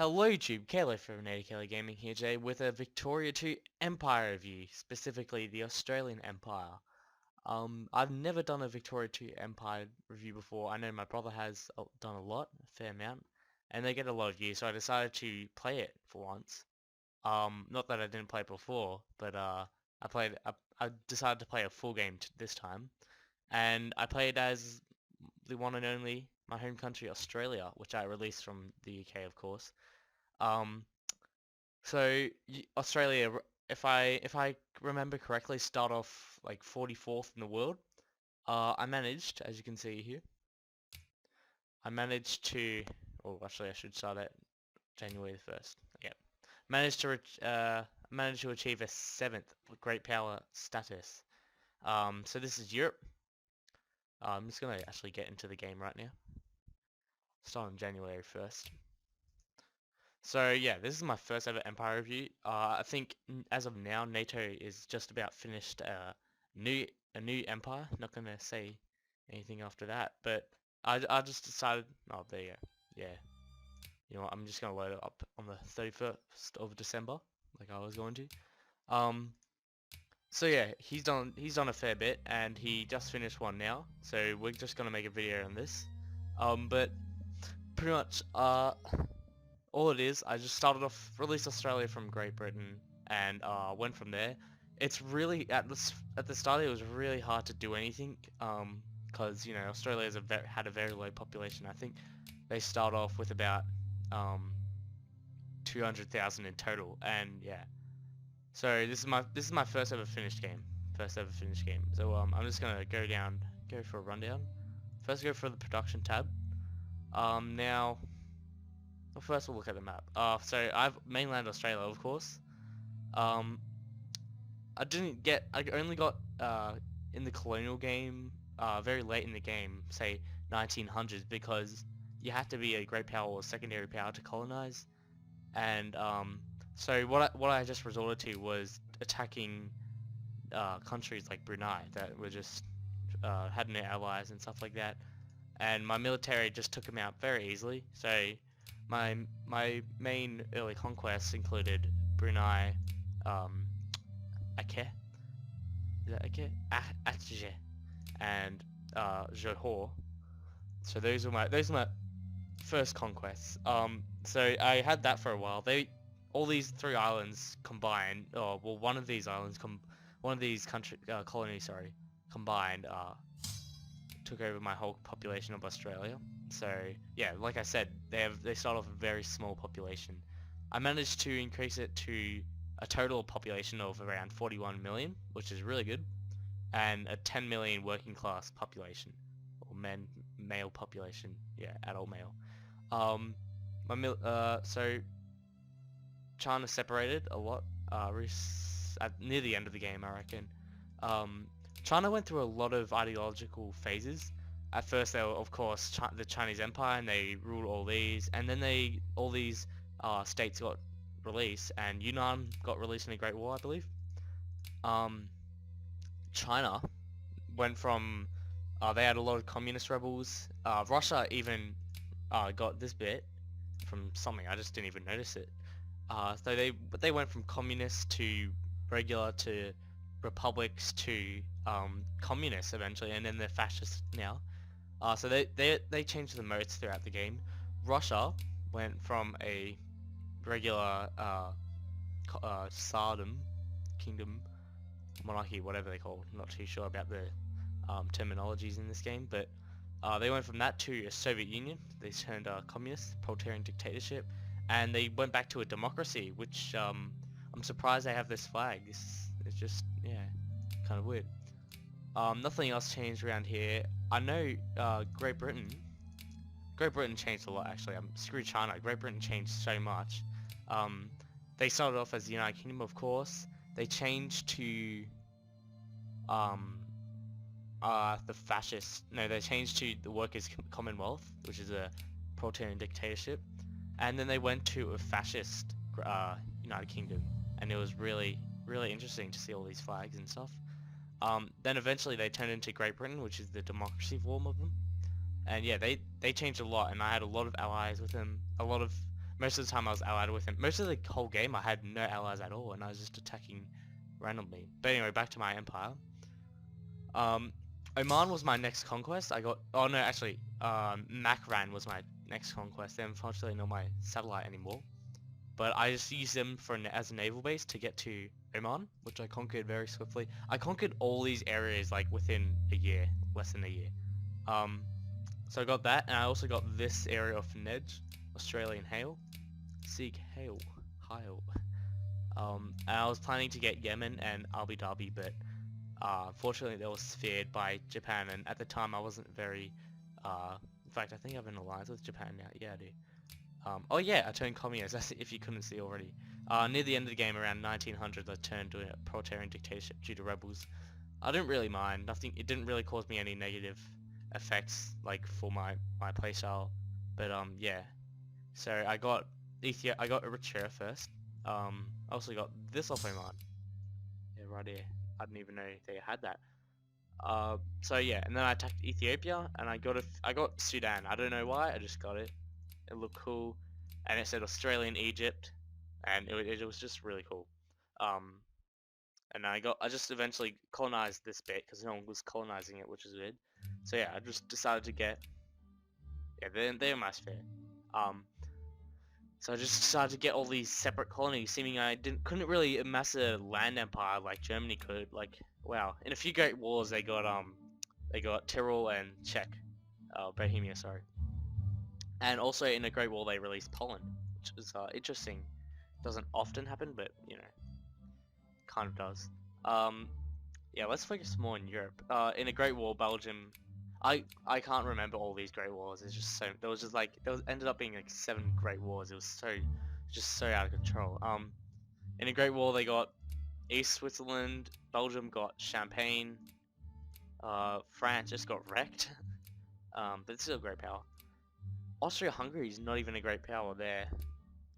Hello YouTube, Caleb from NatoCaloGaming here today with a Victoria 2 Empire review, specifically the Australian Empire. I've never done a Victoria 2 Empire review before. I know my brother has done a lot, a fair amount, and they get a lot of views, so I decided to play it for once. Not that I didn't play it before, but I decided to play a full game this time, and I played as the one and only my home country Australia, which I released from the UK, of course. Um, so Australia, if I remember correctly, start off like 44th in the world. I managed, as you can see here, I managed to, oh, actually I should start at January the 1st. Yeah, managed to achieve a 7th great power status. So this is Europe. I'm just gonna actually get into the game right now. Start on January 1st. So yeah, this is my first ever Empire review. I think as of now, NATO is just about finished new a new empire. Not gonna say anything after that, but I just decided. Oh, there you go. Yeah, you know what? I'm just gonna load it up on the 31st of December, like I was going to. Um, so yeah, he's done a fair bit, and he just finished one now. So we're just gonna make a video on this. But pretty much all it is, I just started off, released Australia from Great Britain, and went from there. It's really, at the start it was really hard to do anything, because, you know, Australia had a very low population. I think they start off with about 200,000 in total, and yeah. So this is my first ever finished game. So I'm just gonna go for a rundown. First go for the production tab. Now, well, first we'll look at the map. So I've mainland Australia, of course. Um, I only got in the Colonial game, very late in the game, say 1900s, because you had to be a great power or secondary power to colonize. And so what I just resorted to was attacking countries like Brunei that were just had no allies and stuff like that. And my military just took them out very easily. So my main early conquests included Brunei, Aceh, is that Aceh? Aceh, and Johor. So those were my first conquests. So I had that for a while. All these three islands combined, or well, one of these colonies, sorry, combined, took over my whole population of Australia. So yeah, like I said, they start off a very small population. I managed to increase it to a total population of around 41 million, which is really good, and a 10 million working class population, or male population, yeah, adult male. So China separated a lot, near the end of the game, I reckon. China went through a lot of ideological phases. At first, they were, of course, the Chinese Empire, and they ruled all these, and then all these states got released, and Yunnan got released in the Great War, I believe. China went from, they had a lot of communist rebels. Russia even got this bit from something, I just didn't even notice it. So they went from communist to regular to republics to communists eventually, and then they're fascist now. So they changed the modes throughout the game. Russia went from a regular Tsardom, kingdom, monarchy, whatever they call it. I'm not too sure about the terminologies in this game, but they went from that to a Soviet Union. They turned communist, proletarian dictatorship, and they went back to a democracy, which I'm surprised they have this flag. It's just, yeah, kind of weird. Nothing else changed around here. I know Great Britain changed a lot, actually. Screw China. Great Britain changed so much. They started off as the United Kingdom, of course. They changed to they changed to the Workers' Commonwealth, which is a proletarian dictatorship, and then they went to a fascist United Kingdom, and it was really, really interesting to see all these flags and stuff. Then eventually they turned into Great Britain, which is the democracy form of them, and yeah, they changed a lot, and I had a lot of allies with them. A lot of most of the time I was allied with him. Most of the whole game I had no allies at all, and I was just attacking randomly. But anyway, back to my empire. Um, Oman was my next conquest. I got, oh no, actually, Makran was my next conquest. They're unfortunately not my satellite anymore. But I just used them for as a naval base to get to Oman, which I conquered very swiftly. I conquered all these areas like within a year, less than a year. So I got that, and I also got this area of Nedge, Australian Hail, Sieg Hail, Hail. And I was planning to get Yemen and Abu Dhabi, but unfortunately they were sphered by Japan, and at the time I wasn't very, in fact I think I have an alliance with Japan now, yeah I do. Oh yeah, I turned communist, that's if you couldn't see already. Near the end of the game, around 1900, I turned to a proletarian dictatorship due to rebels. I didn't really mind, it didn't really cause me any negative effects, like, for my playstyle. But, yeah. So, I got Eritrea first. I also got this off Oman. Yeah, right here. I didn't even know they had that. So yeah, and then I attacked Ethiopia, and I got Sudan. I don't know why, I just got it. It looked cool, and it said Australian Egypt, and it was just really cool. And I just eventually colonized this bit because no one was colonizing it, which is weird. So yeah, I just decided to get, yeah, they're my sphere. So I just decided to get all these separate colonies, seeming I couldn't really amass a land empire like Germany could. Like, wow, in a few great wars they got Tyrol and Czech, Bohemia, sorry. And also in a great war they released Poland, which is interesting. Doesn't often happen, but you know, kind of does. Yeah, let's focus more on Europe. In a great war, Belgium. I can't remember all these great wars. It's just ended up being like 7 great wars. It was just so out of control. In a great war they got East Switzerland, Belgium got Champagne, France just got wrecked. But it's still a great power. Austria-Hungary is not even a great power. They're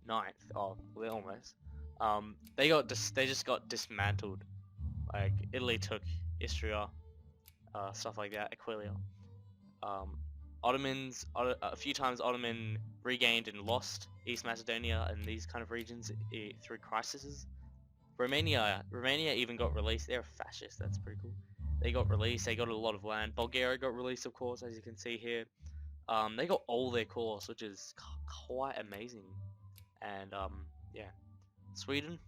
9th. Oh, they're almost. They just got dismantled. Like Italy took Istria, stuff like that, Aquileia. Ottomans, a few times Ottoman regained and lost East Macedonia and these kind of regions through crises. Romania even got released. They're fascist. That's pretty cool. They got released. They got a lot of land. Bulgaria got released, of course, as you can see here. They got all their cores, which is quite amazing. And yeah, Sweden.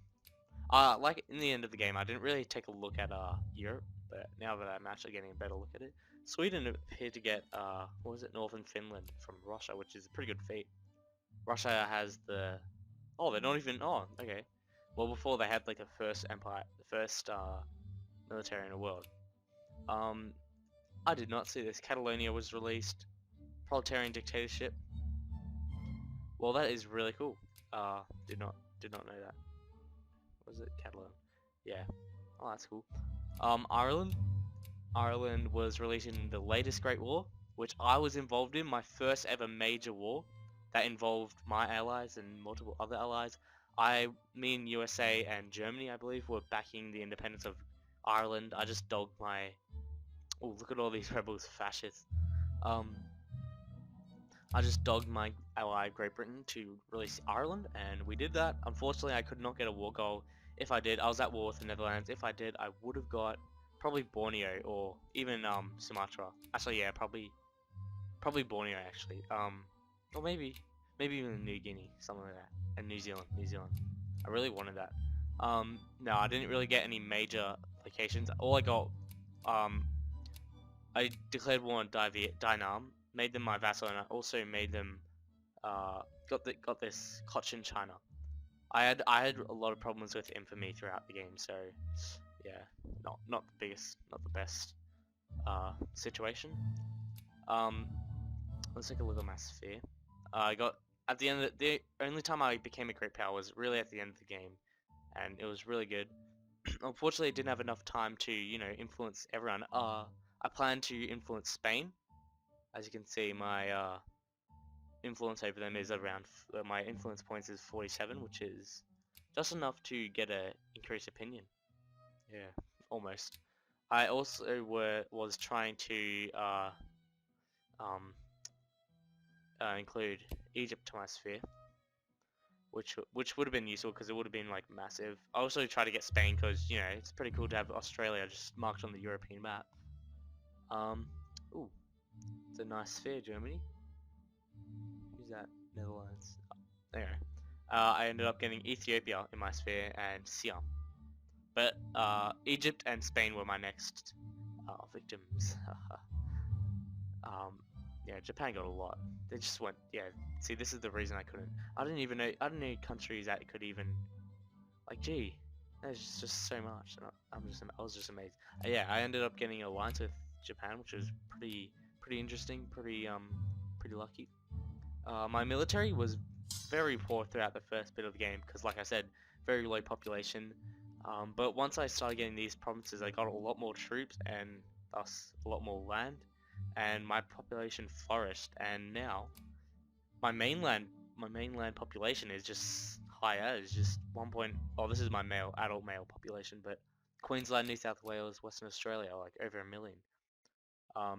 Like in the end of the game, I didn't really take a look at Europe, but now that I'm actually getting a better look at it, Sweden appeared to get what was it, Northern Finland from Russia, which is a pretty good feat. Russia has the they're not even okay. Well, before they had like the first empire, the first military in the world. I did not see this. Catalonia was released. Proletarian dictatorship. Well, that is really cool. Did not know that. Was it Catalan? Yeah. Oh, that's cool. Ireland. Ireland was released in the latest Great War, which I was involved in. My first ever major war that involved my allies and multiple other allies. Me and USA and Germany, I believe, were backing the independence of Ireland. I just dogged my. Oh, look at all these rebels, fascists. I just dogged my ally Great Britain to release Ireland, and we did that. Unfortunately, I could not get a war goal. If I did, I was at war with the Netherlands. If I did, I would have got probably Borneo or even Sumatra. Actually, yeah, probably Borneo actually. Or maybe even New Guinea, something like that, and New Zealand. I really wanted that. No, I didn't really get any major locations. All I got, I declared war on Dainam, made them my vassal, and I also made them, got this Cochin China. I had a lot of problems with infamy throughout the game, so yeah, not the best situation. Let's take a look at my sphere. I got at the end of the only time I became a great power was really at the end of the game, and it was really good. Unfortunately, I didn't have enough time to influence everyone. I plan to influence Spain. As you can see, my influence over them is around, my influence points is 47, which is just enough to get a increased opinion. Yeah, almost. I also was trying to include Egypt to my sphere. which would have been useful because it would have been like massive. I also try to get Spain because you know it's pretty cool to have Australia just marked on the European map. Ooh, it's a nice sphere, Germany. Who's that? Netherlands. Anyway, I ended up getting Ethiopia in my sphere and Siam. But Egypt and Spain were my next victims. Yeah, Japan got a lot. They just went. Yeah, see, this is the reason I couldn't. I didn't even know. I didn't know countries that could even. Like, gee, there's just so much. And I was just amazed. Yeah, I ended up getting an alliance with Japan, which was pretty interesting, pretty lucky. My military was very poor throughout the first bit of the game because, like I said, very low population. But once I started getting these provinces, I got a lot more troops and thus a lot more land, and my population flourished. And now my mainland population is just higher. It's just 1. Oh, this is my adult male population, but Queensland, New South Wales, Western Australia, like over 1 million.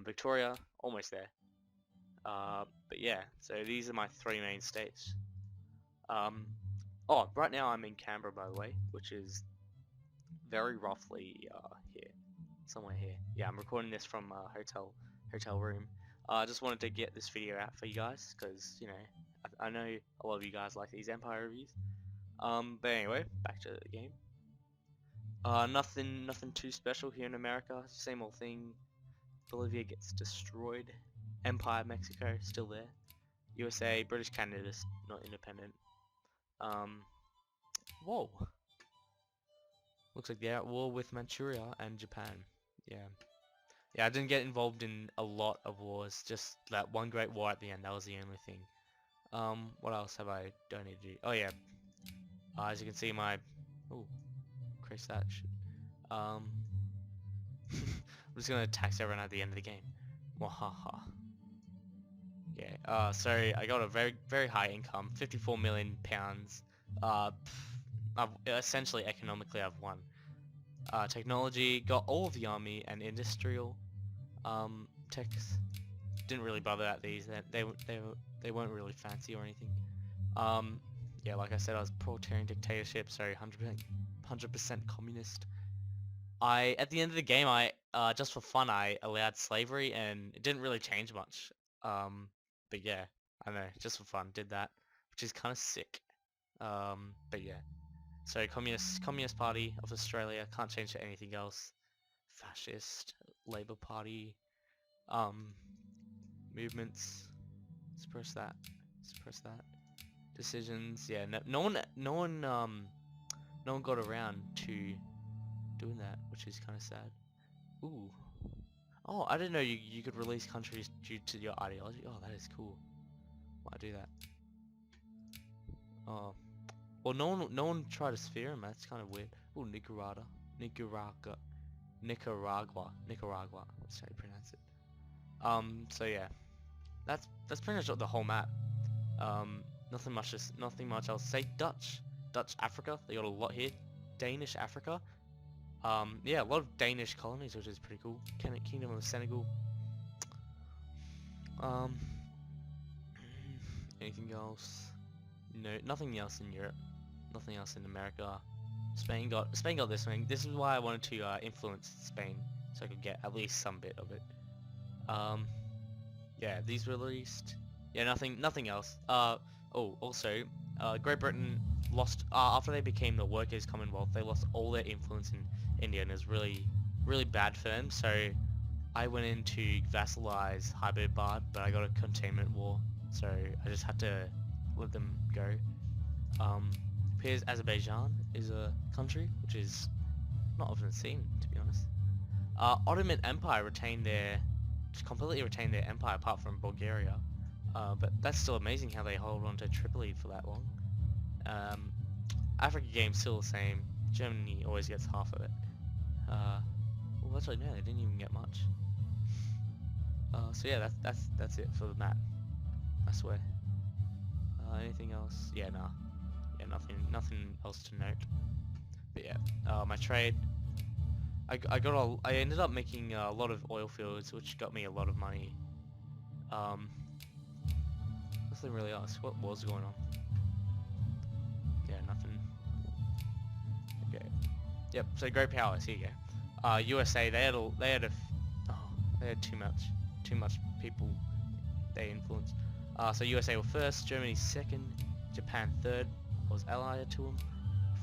Victoria, almost there. But yeah, so these are my 3 main states. Oh, right now I'm in Canberra, by the way, which is very roughly here, somewhere here. Yeah, I'm recording this from a hotel room. I just wanted to get this video out for you guys because you know I know a lot of you guys like these Empire reviews. But anyway, back to the game. Nothing too special here in America. Same old thing. Bolivia gets destroyed. Empire, Mexico, still there. USA, British Canada's not independent. Whoa. Looks like they're at war with Manchuria and Japan. Yeah. Yeah, I didn't get involved in a lot of wars, just that one great war at the end, that was the only thing. What else have I don't need to do? Oh yeah. As you can see my ooh, increase that shit. I'm just gonna tax everyone at the end of the game. Wahaha. Yeah, so I got a very high income, 54 million pounds. I've essentially economically I've won. Technology, got all of the army and industrial. Techs didn't really bother at these. They weren't really fancy or anything. Yeah, like I said, I was proletarian dictatorship, so 100% communist. At the end of the game, I just for fun, I allowed slavery, and it didn't really change much. But yeah, I don't know, just for fun, did that, which is kind of sick. But yeah, so Communist Party of Australia, can't change to anything else. Fascist, Labour Party, movements, suppress that. Decisions, yeah, no one got around to doing that, which is kind of sad. Ooh. Oh, I didn't know you could release countries due to your ideology. Oh, that is cool. Why do that? Oh, well, no one tried to sphere him. That's kind of weird. Ooh, Nicaragua. That's how you pronounce it. So yeah, that's pretty much the whole map. Nothing much else. Say Dutch Africa. They got a lot here. Danish Africa. Yeah, a lot of Danish colonies, which is pretty cool. Kingdom of Senegal. Anything else? No, nothing else in Europe. Nothing else in America. Spain got this one. This is why I wanted to influence Spain, so I could get at least some bit of it. Yeah, these were released. Yeah, nothing else. Oh, also, Great Britain lost after they became the Workers' Commonwealth. They lost all their influence in India, and it was really bad for them. So I went in to vassalize Hyderabad, but I got a containment war, so I just had to let them go. Appears Azerbaijan is a country which is not often seen, to be honest. Ottoman Empire completely retained their empire apart from Bulgaria. But that's still amazing how they hold on to Tripoli for that long. Africa game's still the same. Germany always gets half of it. Well, actually no, they didn't even get much. So yeah, that's it for the map, I swear. Anything else? Yeah, nah. Yeah, nothing else to note. But yeah, my trade. I ended up making a lot of oil fields, which got me a lot of money. Nothing really else. What was going on? Yep. So great powers. Here you go. USA. They had too much people they influenced. So USA were first, Germany second, Japan third. I was allied to them.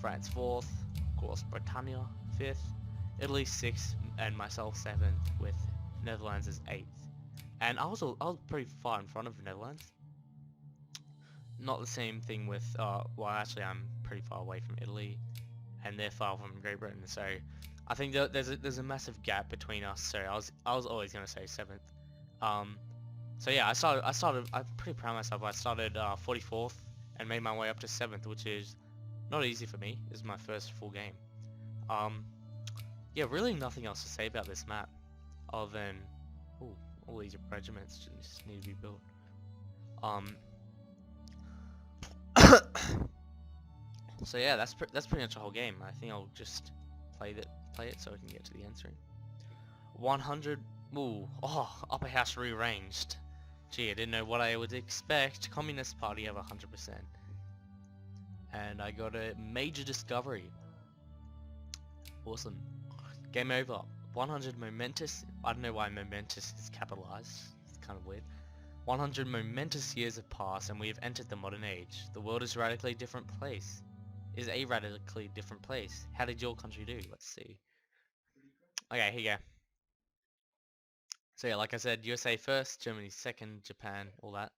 France fourth, of course Britannia fifth, Italy sixth, and myself seventh, with Netherlands as eighth. And I was pretty far in front of the Netherlands. Not the same thing with well, actually I'm pretty far away from Italy, and they're far from Great Britain. So I think there's a massive gap between us. So I was always gonna say seventh. So yeah, I'm pretty proud of myself. I started 44th and made my way up to 7th, which is not easy for me. This is my first full game. Yeah, really nothing else to say about this map, other than, ooh, all these regiments just need to be built. So yeah, that's pretty much the whole game. I think I'll just play it so I can get to the end screen. 100. Ooh, oh, upper house rearranged. Gee, I didn't know what I would expect. Communist Party have 100%. And I got a major discovery. Awesome. Game over. 100 momentous. I don't know why momentous is capitalized. It's kind of weird. 100 momentous years have passed and we have entered the modern age. The world is a radically different place. How did your country do? Let's see. Okay, here you go. So yeah, like I said, USA first, Germany second, Japan, all that.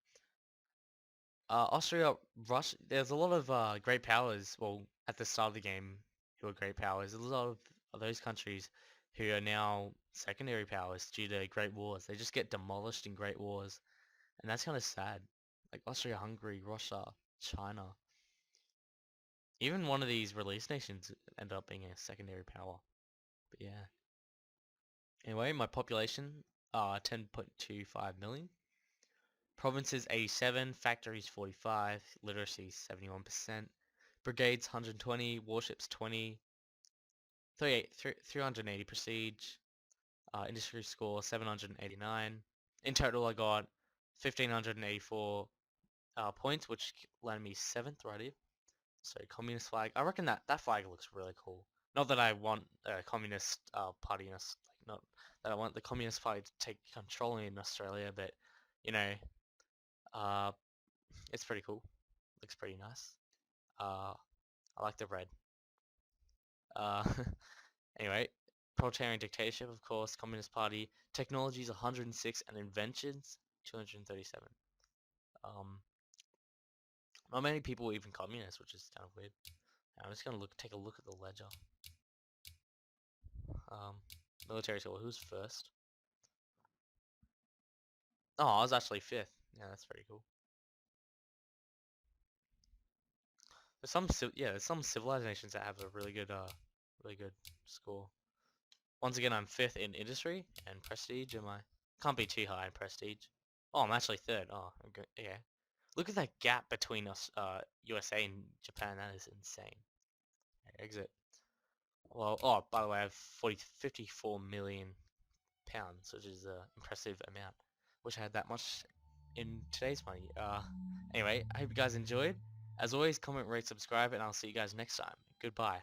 Austria, Russia, there's a lot of great powers, well, at the start of the game, who are great powers. There's a lot of those countries who are now secondary powers due to great wars. They just get demolished in great wars, and that's kind of sad. Like Austria, Hungary, Russia, China. Even one of these release nations ended up being a secondary power. But yeah. Anyway, my population, 10.25 million. Provinces 87, factories 45, literacy 71%, brigades 120, warships 20, 380 prestige, industry score 789. In total I got 1584 points, which landed me 7th right here. So communist flag, I reckon that flag looks really cool. Not that I want a communist party in us, like not that I want the communist party to take control in Australia, but you know, it's pretty cool. Looks pretty nice. I like the red. Anyway, proletarian dictatorship, of course, Communist Party. Technologies 106 and inventions 237. Not many people were even communists, which is kind of weird. I'm just gonna take a look at the ledger. Military score. Who's first? Oh, I was actually 5th. Yeah, that's pretty cool. There's some civilized nations that have a really good score. Once again, I'm 5th in industry and prestige. Can't be too high in prestige. Oh, I'm actually 3rd. Oh, yeah. Look at that gap between us, USA and Japan. That is insane. Okay, exit. Well, oh, by the way, I have 54 million pounds, which is an impressive amount. Wish I had that much in today's money. Anyway, I hope you guys enjoyed. As always, comment, rate, subscribe, and I'll see you guys next time. Goodbye.